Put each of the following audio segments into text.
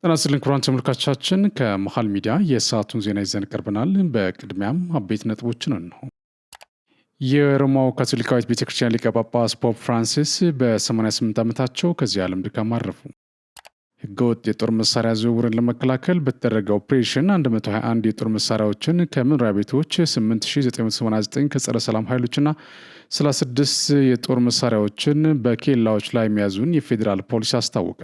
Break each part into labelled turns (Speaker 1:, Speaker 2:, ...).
Speaker 1: ጤና ይስጥልን ክቡራን ተመልካቾቻችን፣ ከመሃል ሚዲያ የሰዓቱን ዜና ይዘን ቀርበናል። በቅድሚያም አበይት ነጥቦችን እንሆ። የሮማው ካቶሊካዊት ቤተክርስቲያን ሊቀ ጳጳስ ፖፕ ፍራንሲስ በ88 ዓመታቸው ከዚህ ዓለም ድካም አረፉ። ህገወጥ የጦር መሳሪያ ዝውውርን ለመከላከል በተደረገ ኦፕሬሽን 121 የጦር መሳሪያዎችን ከመኖሪያ ቤቶች፣ 8989 ከጸረ ሰላም ኃይሎችና 36 የጦር መሳሪያዎችን በኬላዎች ላይ መያዙን የፌዴራል ፖሊስ አስታወቀ።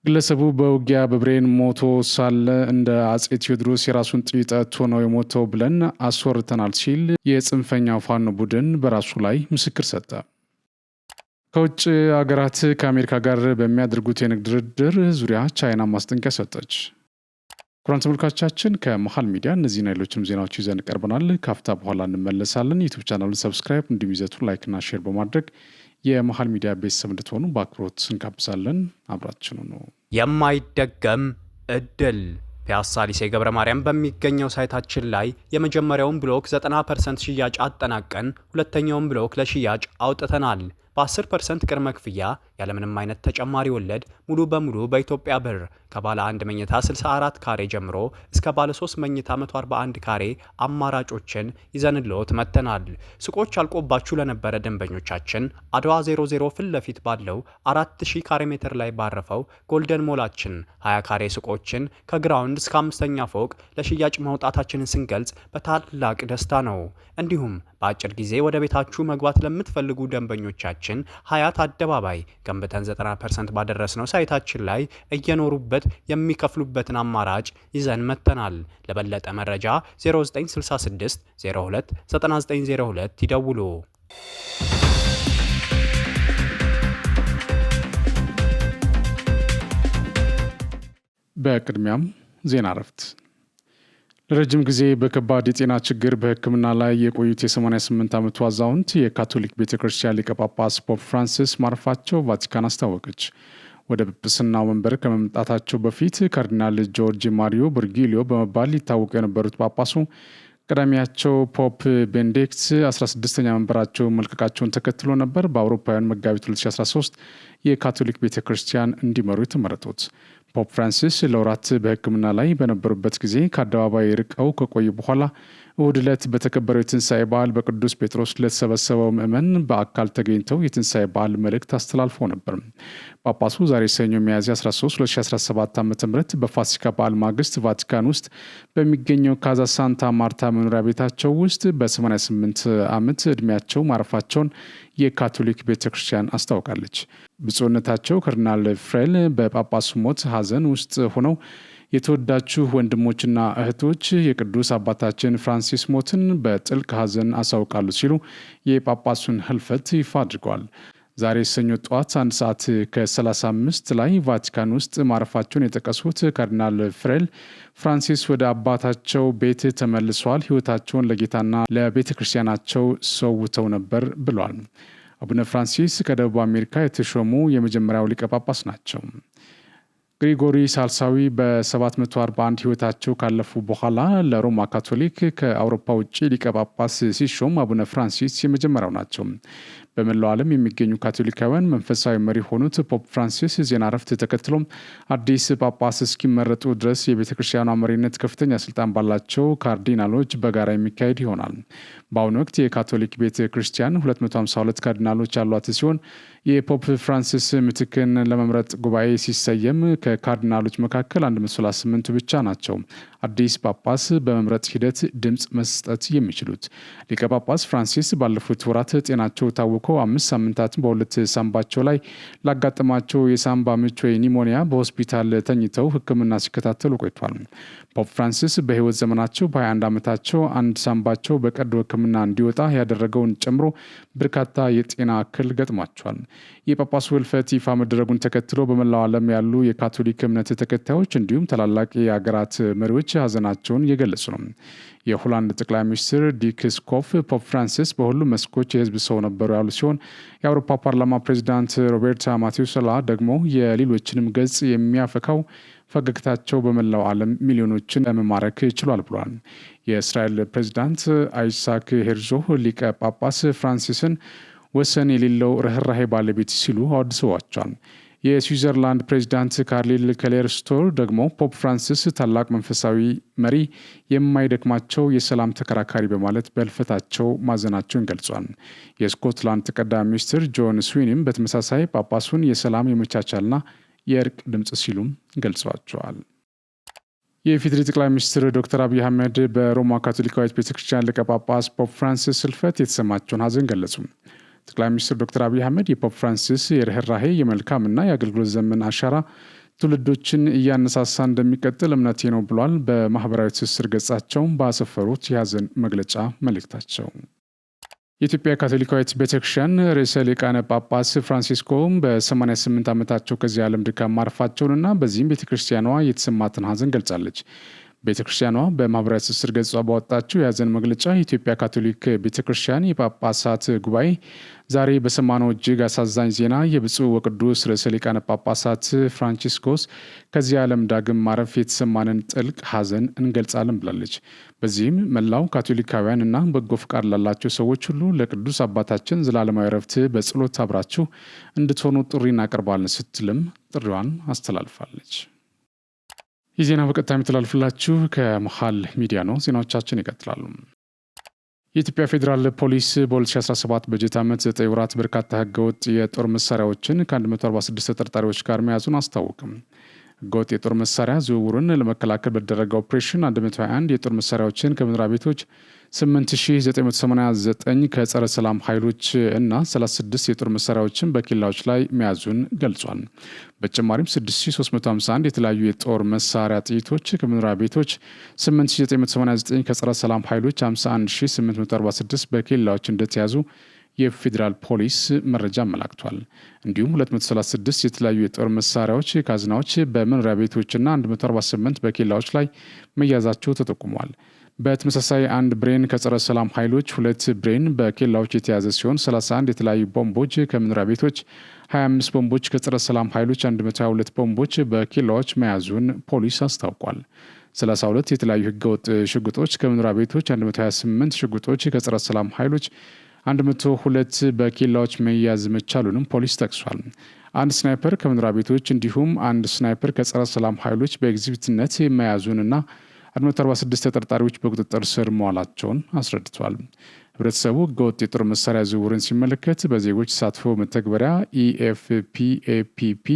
Speaker 1: ግለሰቡ በውጊያ በብሬን ሞቶ ሳለ እንደ አጼ ቴዎድሮስ የራሱን ጥይት ጠጥቶ ነው የሞተው ብለን አስወርተናል ሲል የጽንፈኛው ፋኖ ቡድን በራሱ ላይ ምስክር ሰጠ። ከውጭ አገራት ከአሜሪካ ጋር በሚያደርጉት የንግድ ድርድር ዙሪያ ቻይና ማስጠንቀቂያ ሰጠች። ኩራን ተመልካቾቻችን፣ ከመሃል ሚዲያ እነዚህና ሌሎችም ዜናዎች ይዘን ቀርበናል። ካፍታ በኋላ እንመለሳለን። ዩቱብ ቻናሉን ሰብስክራይብ እንዲሁም ይዘቱን ላይክና ሼር በማድረግ የመሃል ሚዲያ ቤተሰብ እንድትሆኑ በአክብሮት እንጋብዛለን። አብራችኑ ነው።
Speaker 2: የማይደገም እድል ፒያሳ ሊሴ ገብረ ማርያም በሚገኘው ሳይታችን ላይ የመጀመሪያውን ብሎክ 90% ሽያጭ አጠናቀን ሁለተኛውን ብሎክ ለሽያጭ አውጥተናል። በ10% ቅድመ ክፍያ ያለምንም አይነት ተጨማሪ ወለድ ሙሉ በሙሉ በኢትዮጵያ ብር ከባለ 1 መኝታ 64 ካሬ ጀምሮ እስከ ባለ 3 መኝታ 141 ካሬ አማራጮችን ይዘንልዎት መጥተናል። ሱቆች አልቆባችሁ ለነበረ ደንበኞቻችን አድዋ 00 ፊት ለፊት ባለው 4000 ካሬ ሜትር ላይ ባረፈው ጎልደን ሞላችን 20 ካሬ ሱቆችን ከግራውንድ እስከ 5ኛ ፎቅ ለሽያጭ ማውጣታችንን ስንገልጽ በታላቅ ደስታ ነው። እንዲሁም በአጭር ጊዜ ወደ ቤታችሁ መግባት ለምትፈልጉ ደንበኞቻችን ሀያት አደባባይ ገንብተን 90% ባደረስነው ሳይታችን ላይ እየኖሩበት የሚከፍሉበትን አማራጭ ይዘን መጥተናል። ለበለጠ መረጃ 0966 02 9902 ይደውሉ።
Speaker 1: በቅድሚያም ዜና እረፍት። ለረጅም ጊዜ በከባድ የጤና ችግር በሕክምና ላይ የቆዩት የ88 ዓመቱ አዛውንት የካቶሊክ ቤተክርስቲያን ሊቀ ጳጳስ ፖፕ ፍራንሲስ ማረፋቸው ቫቲካን አስታወቀች። ወደ ጵጵስና ወንበር ከመምጣታቸው በፊት ካርዲናል ጆርጅ ማሪዮ ብርጊሊዮ በመባል ይታወቁ የነበሩት ጳጳሱ ቀዳሚያቸው ፖፕ ቤኔዲክት 16ኛ መንበራቸው መልቀቃቸውን ተከትሎ ነበር በአውሮፓውያን መጋቢት 2013 የካቶሊክ ቤተክርስቲያን እንዲመሩ የተመረጡት። ፖፕ ፍራንሲስ ለወራት በሕክምና ላይ በነበሩበት ጊዜ ከአደባባይ ርቀው ከቆዩ በኋላ እሁድ ዕለት በተከበረው የትንሣኤ በዓል በቅዱስ ጴጥሮስ ለተሰበሰበው ምዕመን በአካል ተገኝተው የትንሣኤ በዓል መልእክት አስተላልፈው ነበር። ጳጳሱ ዛሬ ሰኞ ሚያዝያ 13 2017 ዓ.ም በፋሲካ በዓል ማግስት ቫቲካን ውስጥ በሚገኘው ካዛ ሳንታ ማርታ መኖሪያ ቤታቸው ውስጥ በ88 ዓመት ዕድሜያቸው ማረፋቸውን የካቶሊክ ቤተክርስቲያን አስታውቃለች። ብፁዕነታቸው ካርዲናል ፍሬል በጳጳሱ ሞት ሐዘን ውስጥ ሆነው የተወዳችሁ ወንድሞችና እህቶች የቅዱስ አባታችን ፍራንሲስ ሞትን በጥልቅ ሐዘን አሳውቃሉ ሲሉ የጳጳሱን ህልፈት ይፋ አድርገዋል። ዛሬ ሰኞ ጠዋት 1 ሰዓት ከ35 ላይ ቫቲካን ውስጥ ማረፋቸውን የጠቀሱት ካርዲናል ፍሬል ፍራንሲስ ወደ አባታቸው ቤት ተመልሰዋል፣ ህይወታቸውን ለጌታና ለቤተ ክርስቲያናቸው ሰውተው ነበር ብለዋል። አቡነ ፍራንሲስ ከደቡብ አሜሪካ የተሾሙ የመጀመሪያው ሊቀ ጳጳስ ናቸው። ግሪጎሪ ሳልሳዊ በ741 ህይወታቸው ካለፉ በኋላ ለሮማ ካቶሊክ ከአውሮፓ ውጭ ሊቀ ጳጳስ ሲሾም አቡነ ፍራንሲስ የመጀመሪያው ናቸው። በመላው ዓለም የሚገኙ ካቶሊካውያን መንፈሳዊ መሪ ሆኑት ፖፕ ፍራንሲስ ዜና እረፍት ተከትሎ አዲስ ጳጳስ እስኪመረጡ ድረስ የቤተ ክርስቲያኗ መሪነት ከፍተኛ ስልጣን ባላቸው ካርዲናሎች በጋራ የሚካሄድ ይሆናል። በአሁኑ ወቅት የካቶሊክ ቤተ ክርስቲያን 252 ካርዲናሎች ያሏት ሲሆን የፖፕ ፍራንሲስ ምትክን ለመምረጥ ጉባኤ ሲሰየም ከካርዲናሎች መካከል 138 ብቻ ናቸው አዲስ ጳጳስ በመምረጥ ሂደት ድምፅ መስጠት የሚችሉት። ሊቀ ጳጳስ ፍራንሲስ ባለፉት ወራት ጤናቸው ታውቆ 5 ሳምንታት በሁለት ሳምባቸው ላይ ላጋጠማቸው የሳምባ ምች ወይ ኒሞኒያ በሆስፒታል ተኝተው ሕክምና ሲከታተሉ ቆይቷል። ፖፕ ፍራንሲስ በህይወት ዘመናቸው በ21 ዓመታቸው አንድ ሳምባቸው በቀዶ ሕክምና እንዲወጣ ያደረገውን ጨምሮ በርካታ የጤና እክል ገጥሟቸዋል። የጳጳሱ ህልፈት ይፋ መደረጉን ተከትሎ በመላው ዓለም ያሉ የካቶሊክ እምነት ተከታዮች እንዲሁም ታላላቅ የሀገራት መሪዎች ሀዘናቸውን እየገለጹ ነው። የሆላንድ ጠቅላይ ሚኒስትር ዲክ ስኮፍ ፖፕ ፍራንሲስ በሁሉም መስኮች የህዝብ ሰው ነበሩ ያሉ ሲሆን የአውሮፓ ፓርላማ ፕሬዚዳንት ሮቤርታ ማቴዎሰላ ደግሞ የሌሎችንም ገጽ የሚያፈካው ፈገግታቸው በመላው ዓለም ሚሊዮኖችን ለመማረክ ችሏል ብሏል። የእስራኤል ፕሬዚዳንት አይሳክ ሄርዞግ ሊቀ ጳጳስ ፍራንሲስን ወሰን የሌለው ርኅራሄ ባለቤት ሲሉ አወድሰዋቸዋል። የስዊዘርላንድ ፕሬዚዳንት ካርሊል ከሌርስቶር ደግሞ ፖፕ ፍራንሲስ ታላቅ መንፈሳዊ መሪ፣ የማይደክማቸው የሰላም ተከራካሪ በማለት በህልፈታቸው ማዘናቸውን ገልጿል። የስኮትላንድ ተቀዳሚ ሚኒስትር ጆን ስዊኒም በተመሳሳይ ጳጳሱን የሰላም የመቻቻልና የእርቅ ድምፅ ሲሉም ገልጿቸዋል። የኢፌዴሪ ጠቅላይ ሚኒስትር ዶክተር አብይ አህመድ በሮማ ካቶሊካዊት ቤተክርስቲያን ሊቀ ጳጳስ ፖፕ ፍራንሲስ ህልፈት የተሰማቸውን ሀዘን ገለጹ። ጠቅላይ ሚኒስትር ዶክተር አብይ አህመድ የፖፕ ፍራንሲስ የርኅራሄ የመልካምና የአገልግሎት ዘመን አሻራ ትውልዶችን እያነሳሳ እንደሚቀጥል እምነቴ ነው ብሏል። በማህበራዊ ትስስር ገጻቸውም ባሰፈሩት የሀዘን መግለጫ መልእክታቸው የኢትዮጵያ ካቶሊካዊት ቤተክርስቲያን ርዕሰ ሊቃነ ጳጳስ ፍራንሲስኮም በ88 ዓመታቸው ከዚህ ዓለም ድካም ማረፋቸውንና በዚህም ቤተክርስቲያኗ የተሰማትን ሀዘን ገልጻለች። ቤተክርስቲያኗ በማህበራዊ ትስስር ገጿ ባወጣችው የሀዘን መግለጫ የኢትዮጵያ ካቶሊክ ቤተክርስቲያን የጳጳሳት ጉባኤ ዛሬ በሰማነው እጅግ አሳዛኝ ዜና የብፁዕ ወቅዱስ ርዕሰ ሊቃነ ጳጳሳት ፍራንቺስኮስ ከዚህ ዓለም ዳግም ማረፍ የተሰማንን ጥልቅ ሀዘን እንገልጻለን ብላለች። በዚህም መላው ካቶሊካውያን እና በጎ ፍቃድ ላላቸው ሰዎች ሁሉ ለቅዱስ አባታችን ዘላለማዊ ረፍት በጸሎት አብራችሁ እንድትሆኑ ጥሪ እናቀርባለን ስትልም ጥሪዋን አስተላልፋለች። ይህ ዜና በቀጥታ የሚተላልፍላችሁ ከመሃል ሚዲያ ነው። ዜናዎቻችን ይቀጥላሉ። የኢትዮጵያ ፌዴራል ፖሊስ በ2017 በጀት ዓመት 9 ወራት በርካታ ህገወጥ የጦር መሳሪያዎችን ከ146 ተጠርጣሪዎች ጋር መያዙን አስታወቅም። ህገወጥ የጦር መሳሪያ ዝውውሩን ለመከላከል በተደረገው ኦፕሬሽን 121 የጦር መሳሪያዎችን ከመኖሪያ ቤቶች፣ 8989 ከጸረ ሰላም ኃይሎች እና 36 የጦር መሳሪያዎችን በኬላዎች ላይ መያዙን ገልጿል። በተጨማሪም 6351 የተለያዩ የጦር መሳሪያ ጥይቶች ከመኖሪያ ቤቶች፣ 8989 ከጸረ ሰላም ኃይሎች፣ 51846 በኬላዎች እንደተያዙ የፌዴራል ፖሊስ መረጃ አመላክቷል። እንዲሁም 236 የተለያዩ የጦር መሳሪያዎች ካዝናዎች በመኖሪያ ቤቶችና 148 በኬላዎች ላይ መያዛቸው ተጠቁሟል። በተመሳሳይ አንድ ብሬን ከጸረ ሰላም ኃይሎች፣ 2 ብሬን በኬላዎች የተያዘ ሲሆን 31 የተለያዩ ቦምቦች ከመኖሪያ ቤቶች፣ 25 ቦምቦች ከጸረ ሰላም ኃይሎች፣ 122 ቦምቦች በኬላዎች መያዙን ፖሊስ አስታውቋል። 32 የተለያዩ ህገወጥ ሽጉጦች ከመኖሪያ ቤቶች፣ 128 ሽጉጦች ከጸረ ሰላም ኃይሎች፣ 102 በኬላዎች መያዝ መቻሉንም ፖሊስ ጠቅሷል። አንድ ስናይፐር ከመኖሪያ ቤቶች እንዲሁም አንድ ስናይፐር ከጸረ ሰላም ኃይሎች በኤግዚቢትነት መያዙንና 146 ተጠርጣሪዎች በቁጥጥር ስር መዋላቸውን አስረድቷል። ህብረተሰቡ ህገወጥ የጦር መሳሪያ ዝውውርን ሲመለከት በዜጎች ተሳትፎ መተግበሪያ EFPAPP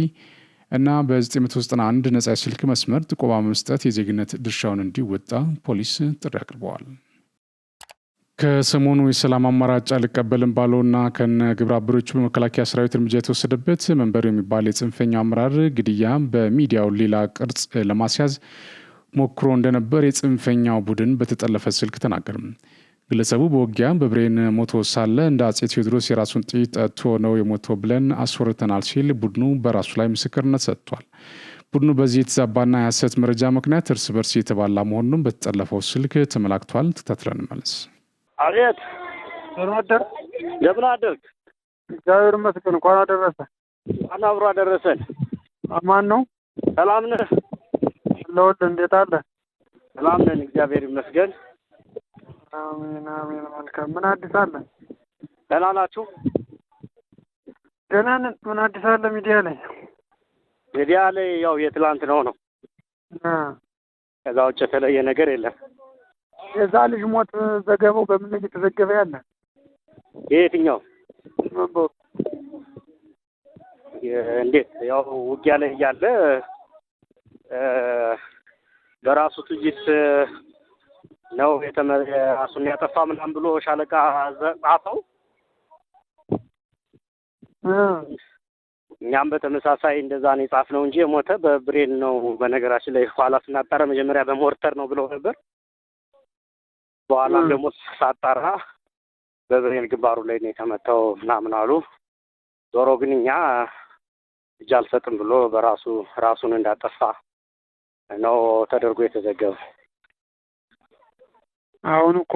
Speaker 1: እና በ991 ነጻ የስልክ መስመር ጥቆማ መስጠት የዜግነት ድርሻውን እንዲወጣ ፖሊስ ጥሪ አቅርበዋል። ከሰሞኑ የሰላም አማራጭ አልቀበልም ባለውና ከነ ግብረ አበሮቹ በመከላከያ ሰራዊት እርምጃ የተወሰደበት መንበሩ የሚባል የጽንፈኛ አመራር ግድያ በሚዲያው ሌላ ቅርጽ ለማስያዝ ሞክሮ እንደነበር የጽንፈኛው ቡድን በተጠለፈ ስልክ ተናገረ። ግለሰቡ በውጊያ በብሬን ሞቶ ሳለ እንደ አጼ ቴዎድሮስ የራሱን ጥይት ጠጥቶ ነው የሞተው ብለን አስወርተናል ሲል ቡድኑ በራሱ ላይ ምስክርነት ሰጥቷል። ቡድኑ በዚህ የተዛባና የሐሰት መረጃ ምክንያት እርስ በርስ የተባላ መሆኑን በተጠለፈው ስልክ ተመላክቷል። ተከታትለን መለስ።
Speaker 3: አቤት እንደምን አደርክ?
Speaker 4: እግዚአብሔር ይመስገን። እንኳን አደረሰ።
Speaker 3: እንኳን አብሮ አደረሰን።
Speaker 4: ማን ነው?
Speaker 3: ሰላም ነህ?
Speaker 4: ለወል እንዴት አለ?
Speaker 3: ሰላም ነን፣ እግዚአብሔር ይመስገን።
Speaker 4: አሜን አሜን። መልካም። ምን አዲስ አለ?
Speaker 3: ደህና ናችሁ?
Speaker 4: ደህና ነን። ምን አዲስ አለ? ሚዲያ ላይ
Speaker 3: ያው የትላንት ነው። ከዛ ውጭ የተለየ ነገር የለም።
Speaker 4: የዛ ልጅ ሞት ዘገባው በምን ላይ እየተዘገበ ያለ?
Speaker 3: የትኛው? እንዴት? ያው ውጊያ ላይ እያለ በራሱ ጥይት ነው ራሱን ያጠፋ ምናምን ብሎ ሻለቃ ጻፈው። እኛም በተመሳሳይ እንደዛ ነው የጻፍነው እንጂ የሞተ በብሬን ነው። በነገራችን ላይ ኋላ ስናጣራ መጀመሪያ በሞርተር ነው ብለው ነበር። በኋላም ደግሞ ሳጣራ በብሬን ግንባሩ ላይ ነው የተመታው ምናምን አሉ። ዞሮ ግን እኛ እጅ አልሰጥም ብሎ በራሱ ራሱን እንዳጠፋ ነው ተደርጎ የተዘገበ።
Speaker 4: አሁን እኮ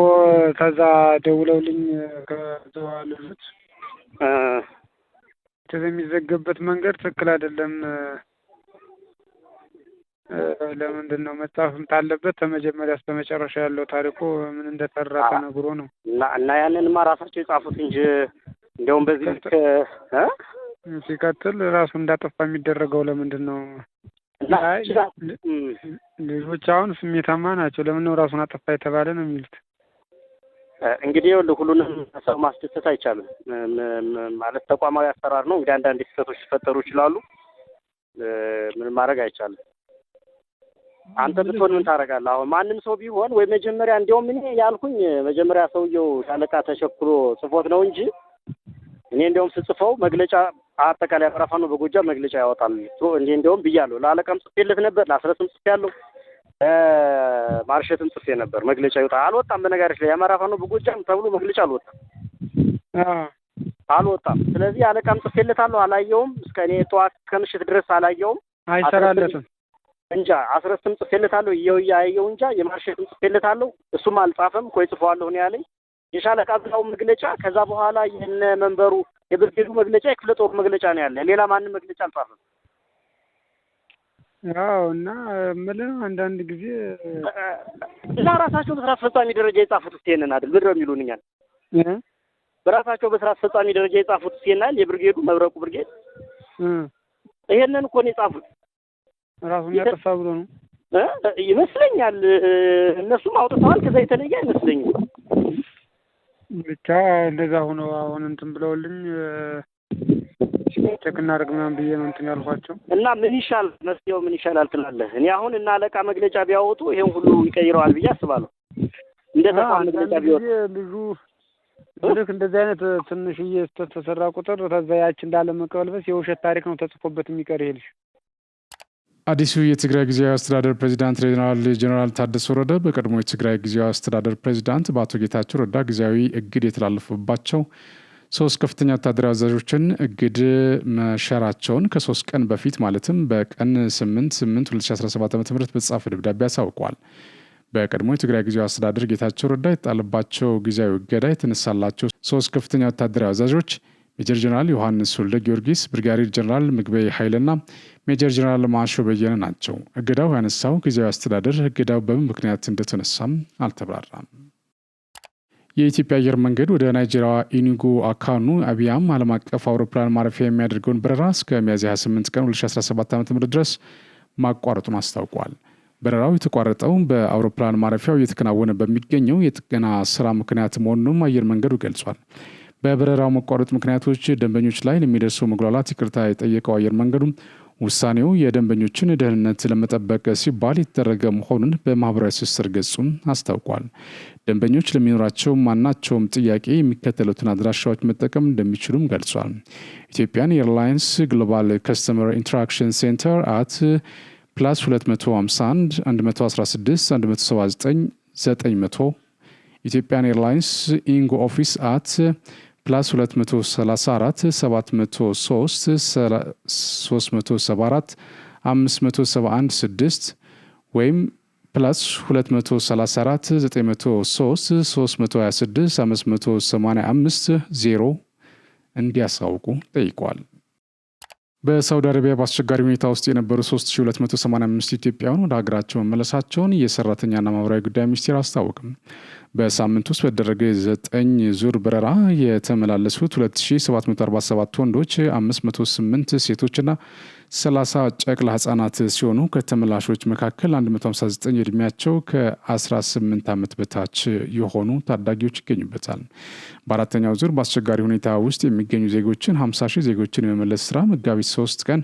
Speaker 4: ከዛ ደውለውልኝ ከዘዋ ልጅ የሚዘገብበት መንገድ ትክክል አይደለም። ለምንድን ነው መጻፍም ታለበት ተመጀመሪያ እስከ መጨረሻ ያለው ታሪኩ ምን እንደተራ ተነግሮ ነው።
Speaker 3: እና ያንንማ ራሳቸው የጻፉት እንጂ እንደውም በዚህ
Speaker 4: ሲቀጥል ራሱ እንዳጠፋ የሚደረገው ለምንድን ነው? ልጆች አሁን ስሜታማ ናቸው። ለምን ነው ራሱን አጠፋ የተባለ ነው የሚሉት?
Speaker 3: እንግዲህ ሁሉንም ሰው ማስደሰት አይቻልም። ማለት ተቋማዊ አሰራር ነው። እንግዲህ አንዳንድ ስህተቶች ሊፈጠሩ ይችላሉ። ምን ማድረግ አይቻልም። አንተ ብትሆን ምን ታደርጋለህ? አሁን ማንም ሰው ቢሆን ወይ መጀመሪያ እንዲያውም እኔ ያልኩኝ መጀመሪያ ሰውየው ሻለቃ ተሸክሮ ጽፎት ነው እንጂ እኔ እንዲያውም ስጽፈው መግለጫ አጠቃላይ አማራ ፋኖ በጎጃም መግለጫ ያወጣል እንዴ እንዲያውም ብያለሁ። ለአለቃም ጽፌለት ነበር፣ ለአስረስም ጽፌያለሁ፣ ማርሸትም ጽፌ ነበር። መግለጫ ይወጣ አልወጣም። በነገራችን ላይ የአማራ ፋኖ በጎጃም ተብሎ መግለጫ አልወጣም። ስለዚህ አለቃም ጽፌለታለሁ፣ አላየውም። እስከ እኔ ጠዋት ከምሽት ድረስ አላየውም፣
Speaker 4: አይሰራለትም
Speaker 3: እንጃ። አስረስም ጽፌለታለሁ፣ ያየው እንጃ። የማርሸትም ጽፌለታለሁ፣ እሱም አልጻፈም። ቆይ ጽፈዋለሁ ነው ያለኝ። የሻለቃ ብላው መግለጫ ከዛ በኋላ የነ መንበሩ የብርጌዱ መግለጫ የክፍለ ጦር መግለጫ ነው ያለ። ሌላ ማንም መግለጫ አልጻፈም።
Speaker 4: ያው እና ምንም አንዳንድ ጊዜ
Speaker 3: እና ራሳቸው በስራ አስፈጻሚ ደረጃ የጻፉት ይሄንን አይደል? ምድር የሚሉንኛል በራሳቸው በስራ አስፈጻሚ ደረጃ የጻፉት ይሄናል። የብርጌዱ መብረቁ ብርጌድ ይሄንን እኮ ነው የጻፉት።
Speaker 4: ራሱን ያጠፋ ብሎ ነው
Speaker 3: ይመስለኛል። እነሱም አውጥተዋል። ከዛ የተለየ አይመስለኝም።
Speaker 4: ብቻ እንደዛ ሆኖ አሁን እንትን ብለውልኝ ቼክ እናደርግ ምናምን ብዬ ነው እንትን ያልኳቸው። እና
Speaker 3: ምን ይሻል መፍትሄው ምን ይሻላል ትላለህ? እኔ አሁን እና አለቃ መግለጫ ቢያወጡ ይሄን ሁሉ ይቀይረዋል ብዬ አስባለሁ። እንደ ተቋም መግለጫ ቢወጡ
Speaker 4: ልጁ ልክ እንደዚህ አይነት ትንሽዬ ተሰራ ቁጥር ከዛ ያች እንዳለ መቀበልበስ የውሸት ታሪክ ነው ተጽፎበት የሚቀር ይሄ ልጅ።
Speaker 1: አዲሱ የትግራይ ጊዜያዊ አስተዳደር ፕሬዚዳንት ጀነራል ታደሰ ወረደ በቀድሞ የትግራይ ጊዜያዊ አስተዳደር ፕሬዚዳንት በአቶ ጌታቸው ረዳ ጊዜያዊ እግድ የተላለፈባቸው 3 ከፍተኛ ወታደራዊ አዛዦችን እግድ መሻራቸውን ከ3 ቀን በፊት ማለትም በቀን 8/8/2017 ዓ.ም በተጻፈ ደብዳቤ አሳውቀዋል። በቀድሞ የትግራይ ጊዜያዊ አስተዳደር ጌታቸው ረዳ የተጣለባቸው ጊዜያዊ እገዳ የተነሳላቸው 3 ከፍተኛ ወታደራዊ አዛዦች ሜጀር ጀነራል ዮሐንስ ወልደ ጊዮርጊስ፣ ብርጋዴር ጀነራል ምግበይ ኃይልና ሜጀር ጀነራል ማሾ በየነ ናቸው። እገዳው ያነሳው ጊዜያዊ አስተዳደር እገዳው በምን ምክንያት እንደተነሳም አልተብራራም። የኢትዮጵያ አየር መንገድ ወደ ናይጄሪያ ኢኒጉ አካኑ አቢያም ዓለም አቀፍ አውሮፕላን ማረፊያ የሚያደርገውን በረራ እስከ ሚያዝያ 28 ቀን 2017 ዓ.ም ድረስ ማቋረጡን አስታውቋል። በረራው የተቋረጠው በአውሮፕላን ማረፊያው እየተከናወነ በሚገኘው የጥገና ስራ ምክንያት መሆኑንም አየር መንገዱ ገልጿል። በበረራው መቋረጥ ምክንያቶች ደንበኞች ላይ ለሚደርሰው መጉላላት ይቅርታ የጠየቀው አየር መንገዱ ውሳኔው የደንበኞችን ደህንነት ለመጠበቅ ሲባል የተደረገ መሆኑን በማህበራዊ ትስስር ገጹም አስታውቋል። ደንበኞች ለሚኖራቸው ማናቸውም ጥያቄ የሚከተሉትን አድራሻዎች መጠቀም እንደሚችሉም ገልጿል። ኢትዮጵያን ኤርላይንስ ግሎባል ከስተመር ኢንተራክሽን ሴንተር አት +251 116 179 900 ኢትዮጵያን ኤርላይንስ ኢንጎ ኦፊስ አት +234 703 374 571 6 ወይም +234 903 326 585 0 እንዲያሳውቁ ጠይቋል። በሳውዲ አረቢያ በአስቸጋሪ ሁኔታ ውስጥ የነበሩ 3285 ኢትዮጵያውያን ወደ ሀገራቸው መመለሳቸውን የሰራተኛና ማህበራዊ ጉዳይ ሚኒስቴር አስታወቅም። በሳምንት ውስጥ በተደረገ 9 ዙር በረራ የተመላለሱት 2747 ወንዶች፣ 508 ሴቶችና 30 ጨቅላ ህጻናት ሲሆኑ ከተመላሾች መካከል 159 ዕድሜያቸው ከ18 ዓመት በታች የሆኑ ታዳጊዎች ይገኙበታል። በአራተኛው ዙር በአስቸጋሪ ሁኔታ ውስጥ የሚገኙ ዜጎችን 50 ሺህ ዜጎችን የመመለስ ስራ መጋቢት 3 ቀን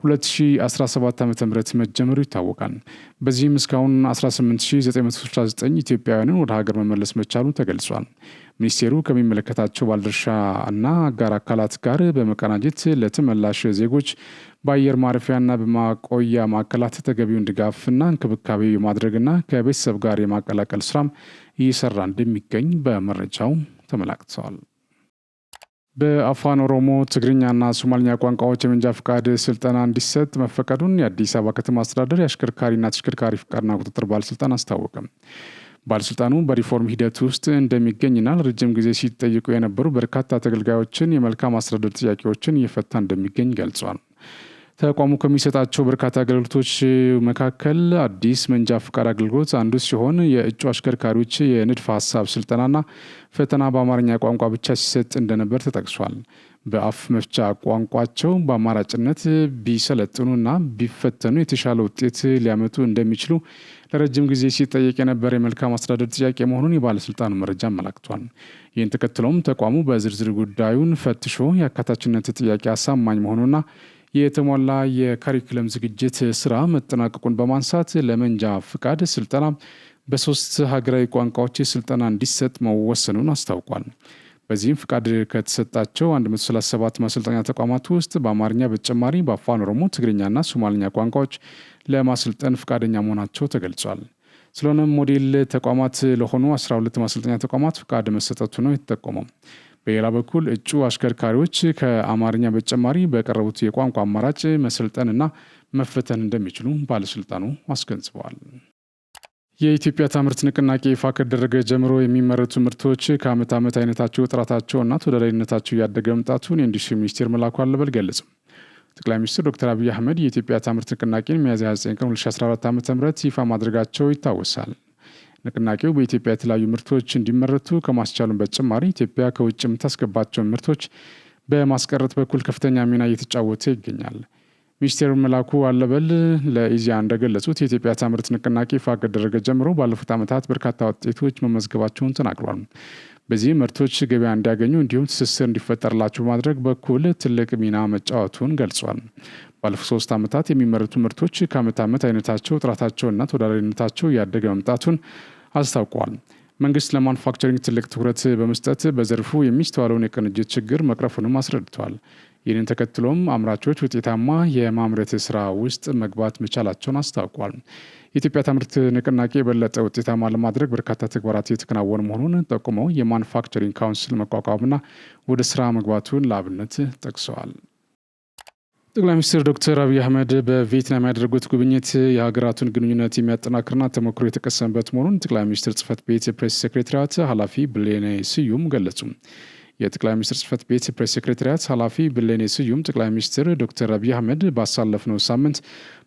Speaker 1: 2017 ዓ.ም መጀመሩ ይታወቃል። በዚህም እስካሁን 18919 ኢትዮጵያውያንን ወደ ሀገር መመለስ መቻሉ ተገልጿል። ሚኒስቴሩ ከሚመለከታቸው ባለድርሻ እና አጋር አካላት ጋር በመቀናጀት ለተመላሽ ዜጎች በአየር ማረፊያና በማቆያ ማዕከላት ተገቢውን ድጋፍና እንክብካቤ የማድረግና ከቤተሰብ ጋር የማቀላቀል ስራም እየሰራ እንደሚገኝ በመረጃው ተመላክተዋል። በአፋን ኦሮሞ፣ ትግርኛና ሶማልኛ ቋንቋዎች የመንጃ ፍቃድ ስልጠና እንዲሰጥ መፈቀዱን የአዲስ አበባ ከተማ አስተዳደር የአሽከርካሪና ተሽከርካሪ ፍቃድና ቁጥጥር ባለስልጣን አስታወቀም። ባለስልጣኑ በሪፎርም ሂደት ውስጥ እንደሚገኝና ለረጅም ጊዜ ሲጠይቁ የነበሩ በርካታ ተገልጋዮችን የመልካም አስተዳደር ጥያቄዎችን እየፈታ እንደሚገኝ ገልጿል። ተቋሙ ከሚሰጣቸው በርካታ አገልግሎቶች መካከል አዲስ መንጃ ፍቃድ አገልግሎት አንዱ ሲሆን የእጩ አሽከርካሪዎች የንድፈ ሀሳብ ስልጠናና ፈተና በአማርኛ ቋንቋ ብቻ ሲሰጥ እንደነበር ተጠቅሷል። በአፍ መፍቻ ቋንቋቸው በአማራጭነት ቢሰለጥኑና ቢፈተኑ የተሻለ ውጤት ሊያመጡ እንደሚችሉ ለረጅም ጊዜ ሲጠየቅ የነበረ የመልካም አስተዳደር ጥያቄ መሆኑን የባለስልጣኑ መረጃ አመላክቷል። ይህን ተከትሎም ተቋሙ በዝርዝር ጉዳዩን ፈትሾ የአካታችነት ጥያቄ አሳማኝ መሆኑና የተሟላ የካሪኩለም ዝግጅት ስራ መጠናቀቁን በማንሳት ለመንጃ ፍቃድ ስልጠና በ3 ሀገራዊ ቋንቋዎች ስልጠና እንዲሰጥ መወሰኑን አስታውቋል። በዚህም ፍቃድ ከተሰጣቸው 137 ማሰልጠኛ ተቋማት ውስጥ በአማርኛ በተጨማሪ በአፋን ኦሮሞ፣ ትግርኛና ሶማልኛ ቋንቋዎች ለማሰልጠን ፍቃደኛ መሆናቸው ተገልጿል። ስለሆነም ሞዴል ተቋማት ለሆኑ 12 ማሰልጠኛ ተቋማት ፍቃድ መሰጠቱ ነው የተጠቆመው። በሌላ በኩል እጩ አሽከርካሪዎች ከአማርኛ በተጨማሪ በቀረቡት የቋንቋ አማራጭ መሰልጠንና መፈተን እንደሚችሉ ባለስልጣኑ አስገንዝበዋል። የኢትዮጵያ ታምርት ንቅናቄ ይፋ ከደረገ ጀምሮ የሚመረቱ ምርቶች ከዓመት ዓመት አይነታቸው፣ ጥራታቸውና ተወዳዳሪነታቸው እያደገ መምጣቱን የኢንዱስትሪ ሚኒስቴር መላኩ አለበል ገለጸ። ጠቅላይ ሚኒስትር ዶክተር አብይ አህመድ የኢትዮጵያ ታምርት ንቅናቄን ሚያዝያ 29 ቀን 2014 ዓ.ም ይፋ ማድረጋቸው ይታወሳል። ንቅናቄው በኢትዮጵያ የተለያዩ ምርቶች እንዲመረቱ ከማስቻሉን በተጨማሪ ኢትዮጵያ ከውጭ የምታስገባቸውን ምርቶች በማስቀረት በኩል ከፍተኛ ሚና እየተጫወተ ይገኛል። ሚኒስቴር መላኩ አለበል ለኢዜአ እንደገለጹት የኢትዮጵያ ታምርት ንቅናቄ ይፋ ከደረገ ጀምሮ ባለፉት ዓመታት በርካታ ውጤቶች መመዝገባቸውን ተናግሯል። በዚህ ምርቶች ገበያ እንዲያገኙ እንዲሁም ትስስር እንዲፈጠርላቸው በማድረግ በኩል ትልቅ ሚና መጫወቱን ገልጿል። ባለፉት 3 ዓመታት የሚመረቱ ምርቶች ከዓመት ዓመት አይነታቸው፣ ጥራታቸውና ተወዳዳሪነታቸው እያደገ መምጣቱን አስታውቋል። መንግስት ለማኑፋክቸሪንግ ትልቅ ትኩረት በመስጠት በዘርፉ የሚስተዋለውን የቅንጅት ችግር መቅረፉንም አስረድተዋል። ይህንን ተከትሎም አምራቾች ውጤታማ የማምረት ስራ ውስጥ መግባት መቻላቸውን አስታውቋል። የኢትዮጵያ ታምርት ንቅናቄ የበለጠ ውጤታማ ለማድረግ በርካታ ተግባራት እየተከናወኑ መሆኑን ጠቁመው የማኑፋክቸሪንግ ካውንስል መቋቋምና ወደ ስራ መግባቱን ለአብነት ጠቅሰዋል። ጠቅላይ ሚኒስትር ዶክተር አብይ አህመድ በቪየትናም ያደረጉት ጉብኝት የሀገራቱን ግንኙነት የሚያጠናክርና ተሞክሮ የተቀሰመበት መሆኑን ጠቅላይ ሚኒስትር ጽህፈት ቤት ፕሬስ ሴክሬታሪያት ኃላፊ ብሌኔ ስዩም ገለጹ። የጠቅላይ ሚኒስትር ጽህፈት ቤት ፕሬስ ሴክሬታሪያት ኃላፊ ብሌኔ ስዩም ጠቅላይ ሚኒስትር ዶክተር አብይ አህመድ ባሳለፍነው ሳምንት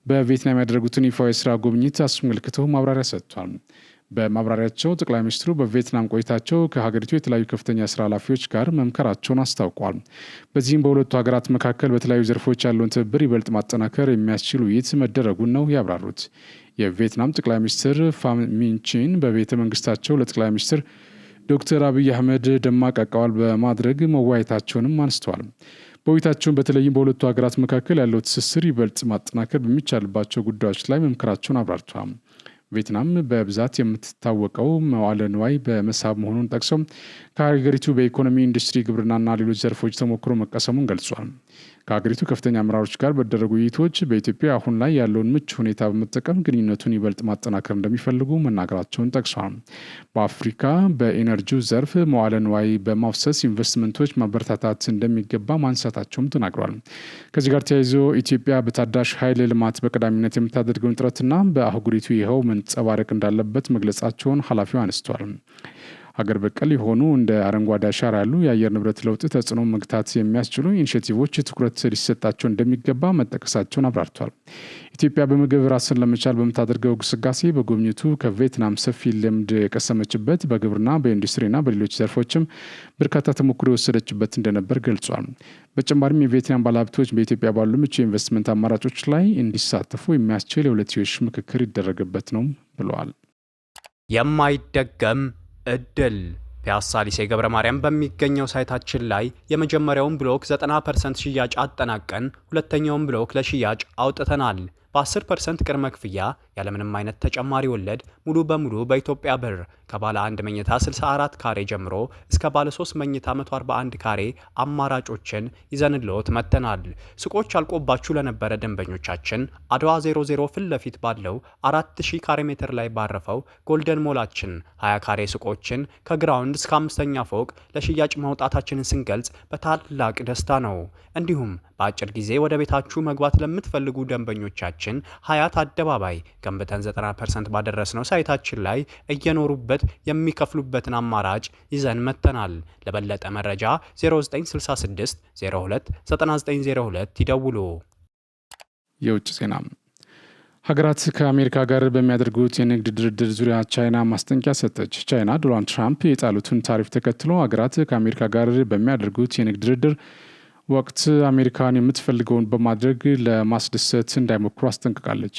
Speaker 1: በቪየትናም ያደረጉትን ይፋዊ የስራ ጉብኝት አስመልክተው ማብራሪያ ሰጥቷል። በማብራሪያቸው ጠቅላይ ሚኒስትሩ በቪየትናም ቆይታቸው ከሀገሪቱ የተለያዩ ከፍተኛ ስራ ኃላፊዎች ጋር መምከራቸውን አስታውቋል። በዚህም በሁለቱ ሀገራት መካከል በተለያዩ ዘርፎች ያለውን ትብብር ይበልጥ ማጠናከር የሚያስችል ውይይት መደረጉን ነው ያብራሩት። የቪየትናም ጠቅላይ ሚኒስትር ፋም ሚንቺን በቤተ መንግስታቸው ለጠቅላይ ሚኒስትር ዶክተር አብይ አህመድ ደማቅ አቀባበል በማድረግ መወያየታቸውንም አንስተዋል። በውይይታቸውን በተለይም በሁለቱ ሀገራት መካከል ያለው ትስስር ይበልጥ ማጠናከር በሚቻልባቸው ጉዳዮች ላይ መምከራቸውን አብራርተዋል። ቪየትናም በብዛት የምትታወቀው መዋለ ንዋይ በመሳብ መሆኑን ጠቅሰው ከሀገሪቱ በኢኮኖሚ፣ ኢንዱስትሪ፣ ግብርናና ሌሎች ዘርፎች ተሞክሮ መቀሰሙን ገልጿል። ከሀገሪቱ ከፍተኛ አመራሮች ጋር በተደረጉ ውይይቶች በኢትዮጵያ አሁን ላይ ያለውን ምቹ ሁኔታ በመጠቀም ግንኙነቱን ይበልጥ ማጠናከር እንደሚፈልጉ መናገራቸውን ጠቅሷል። በአፍሪካ በኢነርጂው ዘርፍ መዋለ ንዋይ በማፍሰስ ኢንቨስትመንቶች ማበረታታት እንደሚገባ ማንሳታቸውም ተናግሯል። ከዚህ ጋር ተያይዞ ኢትዮጵያ በታዳሽ ኃይል ልማት በቀዳሚነት የምታደርገውን ጥረትና በአህጉሪቱ ይኸው መንጸባረቅ እንዳለበት መግለጻቸውን ኃላፊው አነስቷል። ሀገር በቀል የሆኑ እንደ አረንጓዴ አሻራ ያሉ የአየር ንብረት ለውጥ ተጽዕኖ መግታት የሚያስችሉ ኢኒሼቲቮች ትኩረት ሊሰጣቸው እንደሚገባ መጠቀሳቸውን አብራርቷል። ኢትዮጵያ በምግብ ራስን ለመቻል በምታደርገው ግስጋሴ በጉብኝቱ ከቪየትናም ሰፊ ልምድ የቀሰመችበት፣ በግብርና በኢንዱስትሪና በሌሎች ዘርፎችም በርካታ ተሞክሮ የወሰደችበት እንደነበር ገልጿል። በተጨማሪም የቪየትናም ባለሀብቶች በኢትዮጵያ ባሉ ምቹ የኢንቨስትመንት አማራጮች ላይ እንዲሳተፉ የሚያስችል የሁለትዮሽ ምክክር ይደረግበት ነው ብለዋል።
Speaker 2: የማይደገም እድል ፒያሳ ሊሴ ገብረ ማርያም በሚገኘው ሳይታችን ላይ የመጀመሪያውን ብሎክ 90% ሽያጭ አጠናቀን ሁለተኛውን ብሎክ ለሽያጭ አውጥተናል። በ10% ቅድመ ክፍያ ያለምንም አይነት ተጨማሪ ወለድ ሙሉ በሙሉ በኢትዮጵያ ብር ከባለ 1 መኝታ 64 ካሬ ጀምሮ እስከ ባለ 3 መኝታ 141 ካሬ አማራጮችን ይዘንልዎት መጥተናል። ሱቆች አልቆባችሁ ለነበረ ደንበኞቻችን አድዋ 00 ፊት ለፊት ባለው 4000 ካሬ ሜትር ላይ ባረፈው ጎልደን ሞላችን 20 ካሬ ሱቆችን ከግራውንድ እስከ 5ኛ ፎቅ ለሽያጭ ማውጣታችንን ስንገልጽ በታላቅ ደስታ ነው። እንዲሁም በአጭር ጊዜ ወደ ቤታችሁ መግባት ለምትፈልጉ ደንበኞቻችን ሀያት አደባባይ ገንብተን 90% ባደረስነው ሳይታችን ላይ እየኖሩበት የሚከፍሉበትን አማራጭ ይዘን መጥተናል። ለበለጠ መረጃ 0966 02 9902 ይደውሉ።
Speaker 1: የውጭ ዜና። ሀገራት ከአሜሪካ ጋር በሚያደርጉት የንግድ ድርድር ዙሪያ ቻይና ማስጠንቀቂያ ሰጠች። ቻይና ዶናልድ ትራምፕ የጣሉትን ታሪፍ ተከትሎ ሀገራት ከአሜሪካ ጋር በሚያደርጉት የንግድ ድርድር ወቅት አሜሪካን የምትፈልገውን በማድረግ ለማስደሰት እንዳይሞክሩ አስጠንቅቃለች።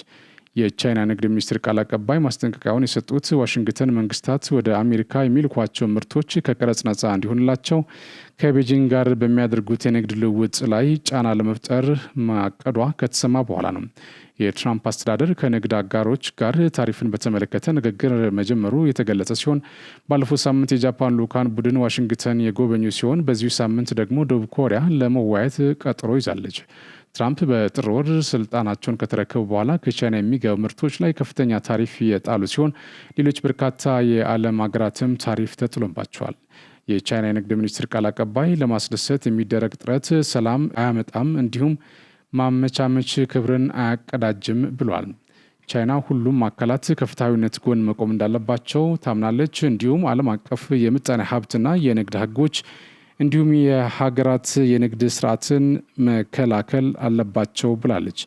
Speaker 1: የቻይና ንግድ ሚኒስትር ቃል አቀባይ ማስጠንቀቂያውን የሰጡት ዋሽንግተን መንግስታት ወደ አሜሪካ የሚልኳቸው ምርቶች ከቀረጽ ነጻ እንዲሆንላቸው ከቤጂንግ ጋር በሚያደርጉት የንግድ ልውውጥ ላይ ጫና ለመፍጠር ማቀዷ ከተሰማ በኋላ ነው። የትራምፕ አስተዳደር ከንግድ አጋሮች ጋር ታሪፍን በተመለከተ ንግግር መጀመሩ የተገለጸ ሲሆን ባለፈው ሳምንት የጃፓን ልዑካን ቡድን ዋሽንግተን የጎበኙ ሲሆን በዚሁ ሳምንት ደግሞ ደቡብ ኮሪያ ለመወያየት ቀጠሮ ይዛለች። ትራምፕ በጥር ወር ስልጣናቸውን ከተረከቡ በኋላ ከቻይና የሚገቡ ምርቶች ላይ ከፍተኛ ታሪፍ የጣሉ ሲሆን ሌሎች በርካታ የዓለም ሀገራትም ታሪፍ ተጥሎባቸዋል። የቻይና የንግድ ሚኒስትር ቃል አቀባይ ለማስደሰት የሚደረግ ጥረት ሰላም አያመጣም፣ እንዲሁም ማመቻመች ክብርን አያቀዳጅም ብሏል። ቻይና ሁሉም አካላት ከፍትሐዊነት ጎን መቆም እንዳለባቸው ታምናለች። እንዲሁም ዓለም አቀፍ የምጣኔ ሀብትና የንግድ ሕጎች እንዲሁም የሀገራት የንግድ ስርዓትን መከላከል አለባቸው ብላለች።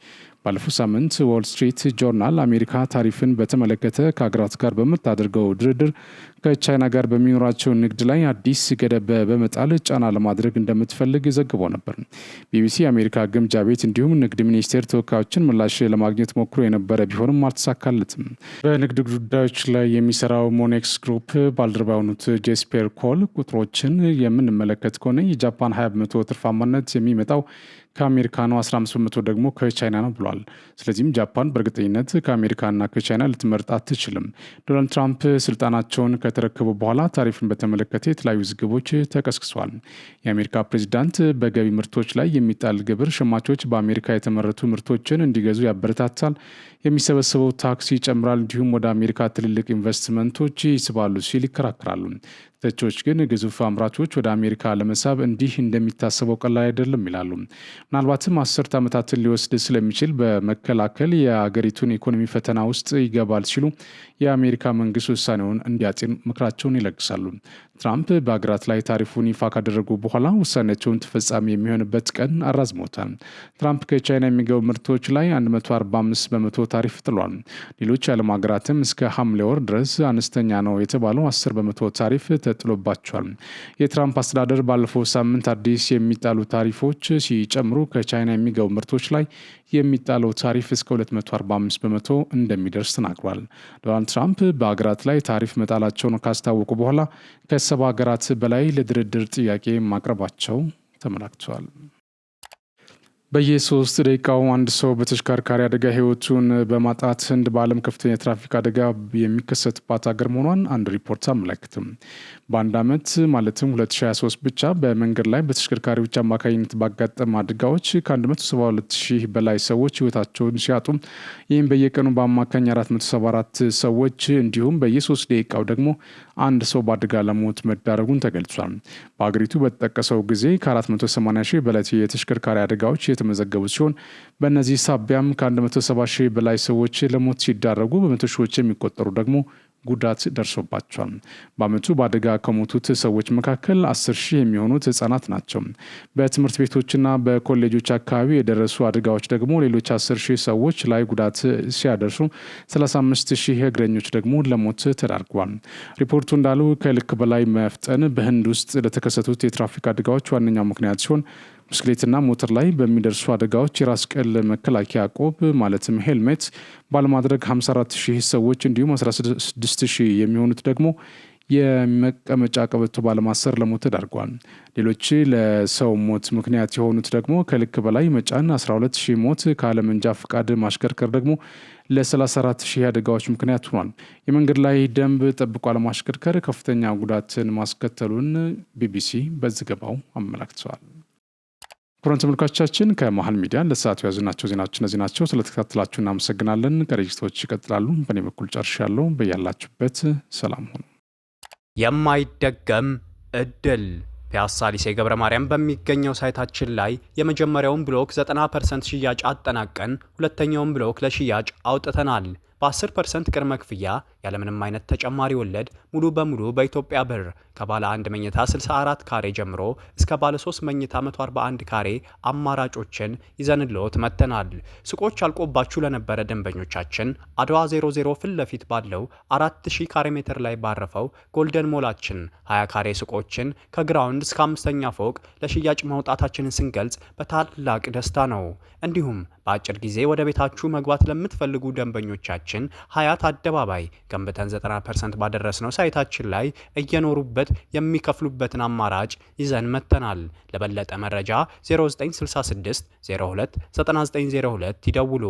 Speaker 1: ባለፈው ሳምንት ዎል ስትሪት ጆርናል አሜሪካ ታሪፍን በተመለከተ ከሀገራት ጋር በምታደርገው ድርድር ከቻይና ጋር በሚኖራቸው ንግድ ላይ አዲስ ገደብ በመጣል ጫና ለማድረግ እንደምትፈልግ ዘግቦ ነበር። ቢቢሲ የአሜሪካ ግምጃ ቤት እንዲሁም ንግድ ሚኒስቴር ተወካዮችን ምላሽ ለማግኘት ሞክሮ የነበረ ቢሆንም አልተሳካለትም። በንግድ ጉዳዮች ላይ የሚሰራው ሞኔክስ ግሩፕ ባልደረባ የሆኑት ጄስፔር ኮል ቁጥሮችን የምንመለከት ከሆነ የጃፓን 20 በመቶ ትርፋማነት የሚመጣው ከአሜሪካ ነው፣ 15 በመቶ ደግሞ ከቻይና ነው ብሏል። ስለዚህም ጃፓን በእርግጠኝነት ከአሜሪካና ከቻይና ልትመርጥ አትችልም። ዶናልድ ትራምፕ ስልጣናቸውን ከተረከቡ በኋላ ታሪፍን በተመለከተ የተለያዩ ውዝግቦች ተቀስቅሷል። የአሜሪካ ፕሬዚዳንት በገቢ ምርቶች ላይ የሚጣል ግብር ሸማቾች በአሜሪካ የተመረቱ ምርቶችን እንዲገዙ ያበረታታል፣ የሚሰበሰበው ታክስ ይጨምራል፣ እንዲሁም ወደ አሜሪካ ትልልቅ ኢንቨስትመንቶች ይስባሉ ሲል ይከራከራሉ። ተቾች ግን ግዙፍ አምራቾች ወደ አሜሪካ ለመሳብ እንዲህ እንደሚታሰበው ቀላል አይደለም ይላሉ። ምናልባትም 10 ዓመታትን ሊወስድ ስለሚችል በመከላከል የአገሪቱን ኢኮኖሚ ፈተና ውስጥ ይገባል ሲሉ የአሜሪካ መንግስት ውሳኔውን እንዲያጤን ምክራቸውን ይለግሳሉ። ትራምፕ በሀገራት ላይ ታሪፉን ይፋ ካደረጉ በኋላ ውሳኔያቸውን ተፈጻሚ የሚሆንበት ቀን አራዝሞታል። ትራምፕ ከቻይና የሚገቡ ምርቶች ላይ 145 በመቶ ታሪፍ ጥሏል። ሌሎች የዓለም ሀገራትም እስከ ሐምሌ ወር ድረስ አነስተኛ ነው የተባለው 10 በመቶ ታሪፍ ተጥሎባቸዋል። የትራምፕ አስተዳደር ባለፈው ሳምንት አዲስ የሚጣሉ ታሪፎች ሲጨምሩ ከቻይና የሚገቡ ምርቶች ላይ የሚጣለው ታሪፍ እስከ 245 በመቶ እንደሚደርስ ተናግሯል። ዶናልድ ትራምፕ በሀገራት ላይ ታሪፍ መጣላቸውን ካስታወቁ በኋላ ከ70 ሀገራት በላይ ለድርድር ጥያቄ ማቅረባቸው ተመላክቷል። በየ3 ደቂቃው አንድ ሰው በተሽከርካሪ አደጋ ህይወቱን በማጣት ህንድ በዓለም ከፍተኛ የትራፊክ አደጋ የሚከሰትባት ሀገር መሆኗን አንድ ሪፖርት አመለክትም። በአንድ ዓመት ማለትም 2023 ብቻ በመንገድ ላይ በተሽከርካሪዎች አማካኝነት ባጋጠመ አደጋዎች ከ172 ሺህ በላይ ሰዎች ህይወታቸውን ሲያጡ ይህም በየቀኑ በአማካኝ 474 ሰዎች እንዲሁም በየ3 ደቂቃው ደግሞ አንድ ሰው በአደጋ ለሞት መዳረጉን ተገልጿል። በሀገሪቱ በተጠቀሰው ጊዜ ከ480 ሺህ በላይ የተሽከርካሪ አደጋዎች የተመዘገቡ ሲሆን በእነዚህ ሳቢያም ከ170 ሺህ በላይ ሰዎች ለሞት ሲዳረጉ በመቶ ሺዎች የሚቆጠሩ ደግሞ ጉዳት ደርሶባቸዋል። በአመቱ በአደጋ ከሞቱት ሰዎች መካከል 10 ሺህ የሚሆኑት ህጻናት ናቸው። በትምህርት ቤቶችና በኮሌጆች አካባቢ የደረሱ አደጋዎች ደግሞ ሌሎች 10 ሺህ ሰዎች ላይ ጉዳት ሲያደርሱ 35 ሺህ እግረኞች ደግሞ ለሞት ተዳርገዋል። ሪፖርቱ እንዳሉ ከልክ በላይ መፍጠን በህንድ ውስጥ ለተከሰቱት የትራፊክ አደጋዎች ዋነኛው ምክንያት ሲሆን ብስክሌትና ሞተር ላይ በሚደርሱ አደጋዎች የራስ ቅል መከላከያ ቆብ ማለትም ሄልሜት ባለማድረግ 54 ሺህ ሰዎች እንዲሁም 16 ሺህ የሚሆኑት ደግሞ የመቀመጫ ቀበቶ ባለማሰር ለሞት ተዳርገዋል። ሌሎች ለሰው ሞት ምክንያት የሆኑት ደግሞ ከልክ በላይ መጫን 12 ሺህ ሞት፣ ካለመንጃ ፈቃድ ማሽከርከር ደግሞ ለ34 ሺህ አደጋዎች ምክንያት ሆኗል። የመንገድ ላይ ደንብ ጠብቆ አለማሽከርከር ከፍተኛ ጉዳትን ማስከተሉን ቢቢሲ በዘገባው አመላክተዋል። ክቡራን ተመልካቾቻችን ከመሃል ሚዲያ ለሰዓቱ ያዙናቸው ዜናዎች እነዚህ ናቸው። ስለተከታተላችሁ እናመሰግናለን። ዝግጅቶች ይቀጥላሉ። በእኔ በኩል ጨርሻለሁ። በያላችሁበት ሰላም ሁኑ።
Speaker 2: የማይደገም እድል ፒያሳ ሊሴ ገብረ ማርያም በሚገኘው ሳይታችን ላይ የመጀመሪያውን ብሎክ 90% ሽያጭ አጠናቀን ሁለተኛውን ብሎክ ለሽያጭ አውጥተናል። በ10% ቅድመ ክፍያ ያለምንም አይነት ተጨማሪ ወለድ ሙሉ በሙሉ በኢትዮጵያ ብር ከባለ 1 መኝታ 64 ካሬ ጀምሮ እስከ ባለ 3 መኝታ 141 ካሬ አማራጮችን ይዘንልዎት መጥተናል። ሱቆች አልቆባችሁ ለነበረ ደንበኞቻችን አድዋ 00 ፊት ለፊት ባለው 4000 ካሬ ሜትር ላይ ባረፈው ጎልደን ሞላችን 20 ካሬ ሱቆችን ከግራውንድ እስከ 5ኛ ፎቅ ለሽያጭ ማውጣታችንን ስንገልጽ በታላቅ ደስታ ነው። እንዲሁም በአጭር ጊዜ ወደ ቤታችሁ መግባት ለምትፈልጉ ደንበኞቻችን ሀያት አደባባይ ገንብተን 90% ባደረስነው ሳይታችን ላይ እየኖሩበት የሚከፍሉበትን አማራጭ ይዘን መጥተናል። ለበለጠ መረጃ 0966 02 9902 ይደውሉ።